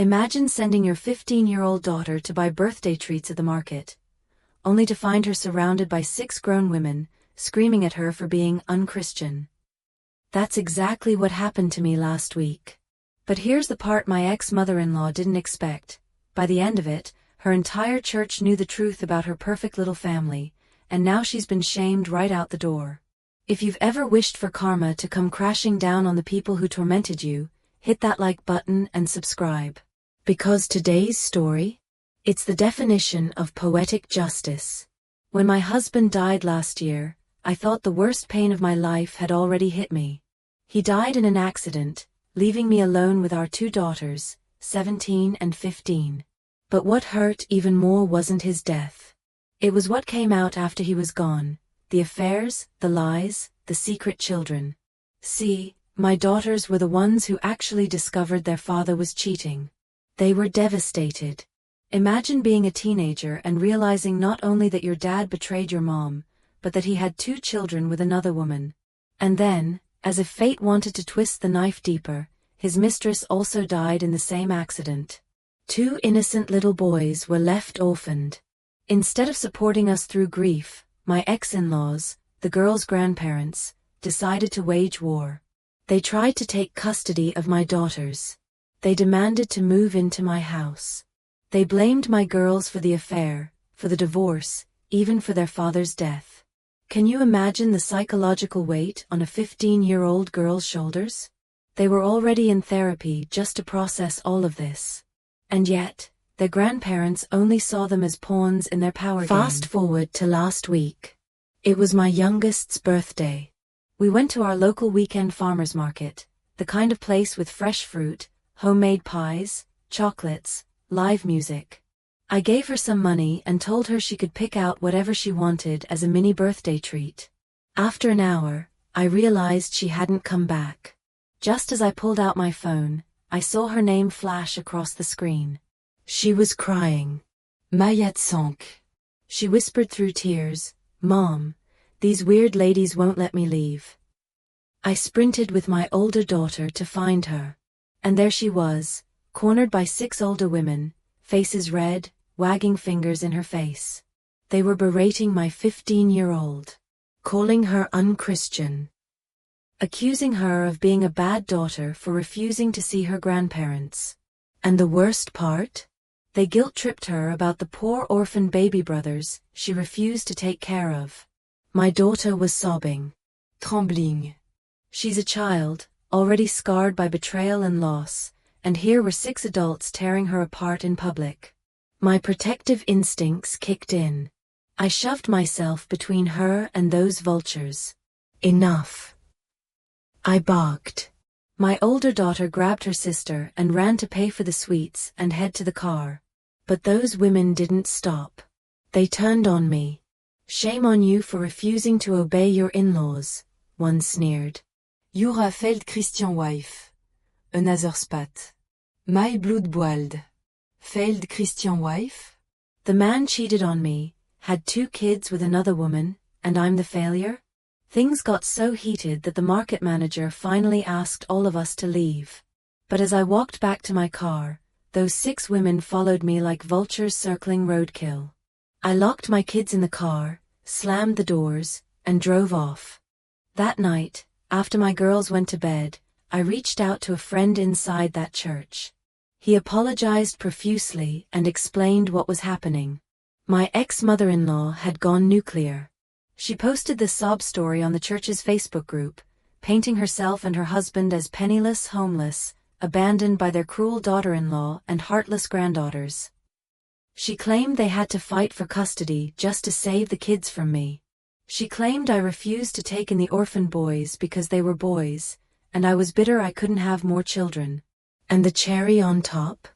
Imagine sending your 15-year-old daughter to buy birthday treats at the market, only to find her surrounded by 6 grown women, screaming at her for being unchristian. That's exactly what happened to me last week. But here's the part my ex-mother-in-law didn't expect. By the end of it, her entire church knew the truth about her perfect little family, and now she's been shamed right out the door. If you've ever wished for karma to come crashing down on the people who tormented you, hit that like button and subscribe. Because today's story? It's the definition of poetic justice. When my husband died last year, I thought the worst pain of my life had already hit me. He died in an accident, leaving me alone with our 2 daughters, 17 and 15. But what hurt even more wasn't his death. It was what came out after he was gone, the affairs, the lies, the secret children. See, my daughters were the ones who actually discovered their father was cheating. They were devastated. Imagine being a teenager and realizing not only that your dad betrayed your mom, but that he had 2 children with another woman. And then, as if fate wanted to twist the knife deeper, his mistress also died in the same accident. 2 innocent little boys were left orphaned. Instead of supporting us through grief, my ex-in-laws, the girls' grandparents, decided to wage war. They tried to take custody of my daughters. They demanded to move into my house. They blamed my girls for the affair, for the divorce, even for their father's death. Can you imagine the psychological weight on a 15-year-old girl's shoulders? They were already in therapy just to process all of this. And yet, their grandparents only saw them as pawns in their power game. Fast forward to last week. It was my youngest's birthday. We went to our local weekend farmers market, the kind of place with fresh fruit, homemade pies, chocolates, live music. I gave her some money and told her she could pick out whatever she wanted as a mini birthday treat. After an hour, I realized she hadn't come back. Just as I pulled out my phone, I saw her name flash across the screen. She was crying. Mayat sank. She whispered through tears, "Mom, these weird ladies won't let me leave." I sprinted with my older daughter to find her. And there she was, cornered by 6 older women, faces red, wagging fingers in her face. They were berating my 15-year-old, calling her unchristian, accusing her of being a bad daughter for refusing to see her grandparents. And the worst part? They guilt-tripped her about the poor orphan baby brothers she refused to take care of. My daughter was sobbing, trembling. She's a child, already scarred by betrayal and loss, and here were 6 adults tearing her apart in public. My protective instincts kicked in. I shoved myself between her and those vultures. Enough. I barked. My older daughter grabbed her sister and ran to pay for the sweets and head to the car. But those women didn't stop. They turned on me. "Shame on you for refusing to obey your in-laws," one sneered. "You're failed Christian wife. Another spat. My blood boiled. Failed Christian wife?" The man cheated on me, had 2 kids with another woman, and I'm the failure? Things got so heated that the market manager finally asked all of us to leave. But as I walked back to my car, those 6 women followed me like vultures circling roadkill. I locked my kids in the car, slammed the doors, and drove off. That night, after my girls went to bed, I reached out to a friend inside that church. He apologized profusely and explained what was happening. My ex-mother-in-law had gone nuclear. She posted this sob story on the church's Facebook group, painting herself and her husband as penniless, homeless, abandoned by their cruel daughter-in-law and heartless granddaughters. She claimed they had to fight for custody just to save the kids from me. She claimed I refused to take in the orphan boys because they were boys, and I was bitter I couldn't have more children. And the cherry on top?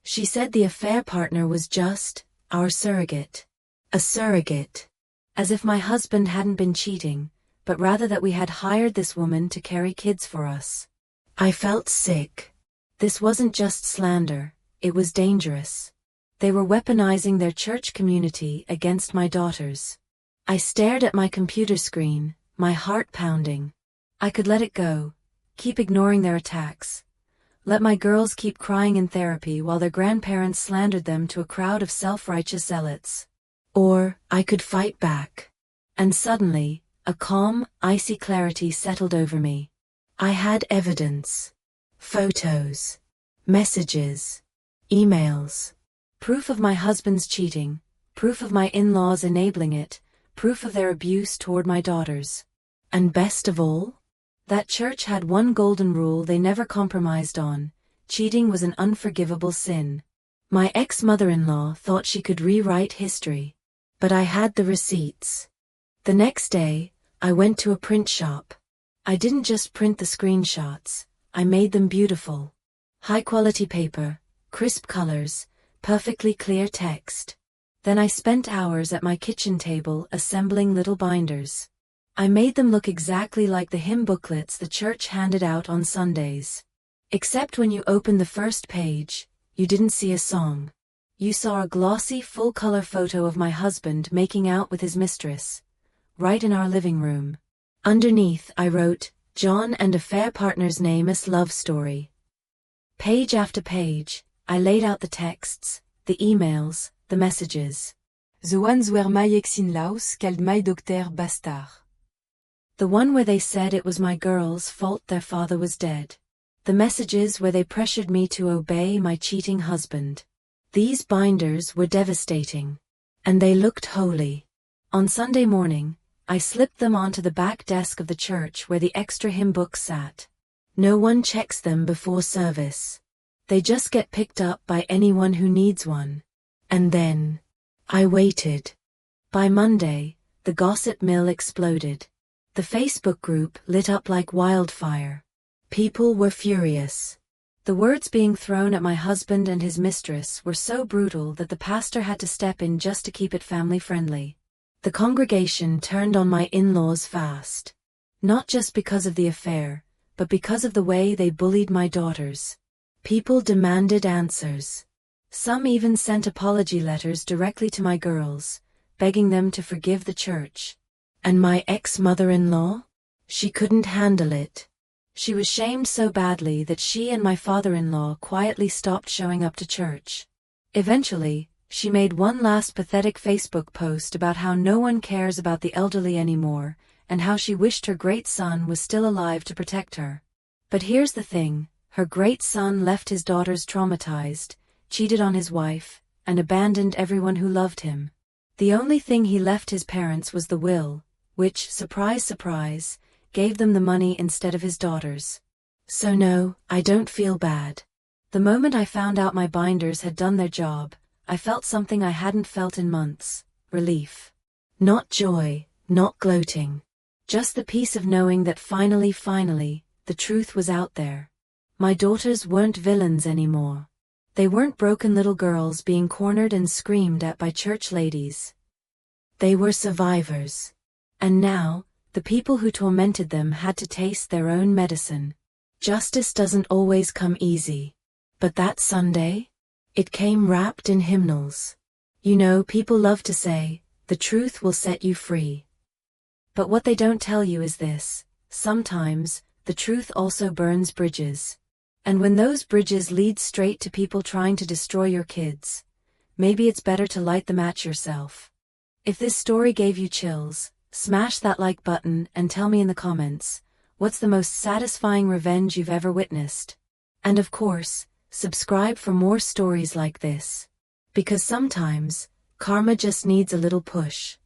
She said the affair partner was just our surrogate. A surrogate. As if my husband hadn't been cheating, but rather that we had hired this woman to carry kids for us. I felt sick. This wasn't just slander, it was dangerous. They were weaponizing their church community against my daughters. I stared at my computer screen, my heart pounding. I could let it go, keep ignoring their attacks. Let my girls keep crying in therapy while their grandparents slandered them to a crowd of self-righteous zealots. Or, I could fight back. And suddenly, a calm, icy clarity settled over me. I had evidence. Photos. Messages. Emails. Proof of my husband's cheating. Proof of my in-laws enabling it. Proof of their abuse toward my daughters. And best of all, that church had one golden rule they never compromised on: cheating was an unforgivable sin. My ex-mother-in-law thought she could rewrite history. But I had the receipts. The next day, I went to a print shop. I didn't just print the screenshots, I made them beautiful. High-quality paper, crisp colors, perfectly clear text. Then I spent hours at my kitchen table assembling little binders. I made them look exactly like the hymn booklets the church handed out on Sundays. Except when you opened the first page, you didn't see a song. You saw a glossy, full-color photo of my husband making out with his mistress, right in our living room. Underneath, I wrote, "John and a fair partner's name-less love story." Page after page, I laid out the texts, the emails, the messages. The ones where my ex-in-laws called my doctor bastard. The one where they said it was my girl's fault their father was dead. The messages where they pressured me to obey my cheating husband. These binders were devastating. And they looked holy. On Sunday morning, I slipped them onto the back desk of the church where the extra hymn books sat. No one checks them before service. They just get picked up by anyone who needs one. And then, I waited. By Monday, the gossip mill exploded. The Facebook group lit up like wildfire. People were furious. The words being thrown at my husband and his mistress were so brutal that the pastor had to step in just to keep it family-friendly. The congregation turned on my in-laws fast. Not just because of the affair, but because of the way they bullied my daughters. People demanded answers. Some even sent apology letters directly to my girls, begging them to forgive the church. And my ex-mother-in-law? She couldn't handle it. She was shamed so badly that she and my father-in-law quietly stopped showing up to church. Eventually, she made one last pathetic Facebook post about how no one cares about the elderly anymore, and how she wished her great son was still alive to protect her. But here's the thing, her great son left his daughters traumatized, cheated on his wife, and abandoned everyone who loved him. The only thing he left his parents was the will, which, surprise surprise, gave them the money instead of his daughters. So no, I don't feel bad. The moment I found out my binders had done their job, I felt something I hadn't felt in months: relief. Not joy, not gloating. Just the peace of knowing that finally, the truth was out there. My daughters weren't villains anymore. They weren't broken little girls being cornered and screamed at by church ladies. They were survivors. And now, the people who tormented them had to taste their own medicine. Justice doesn't always come easy. But that Sunday? It came wrapped in hymnals. You know, people love to say, the truth will set you free. But what they don't tell you is this: sometimes, the truth also burns bridges. And when those bridges lead straight to people trying to destroy your kids, maybe it's better to light the match yourself. If this story gave you chills, smash that like button and tell me in the comments, what's the most satisfying revenge you've ever witnessed? And of course, subscribe for more stories like this. Because sometimes, karma just needs a little push.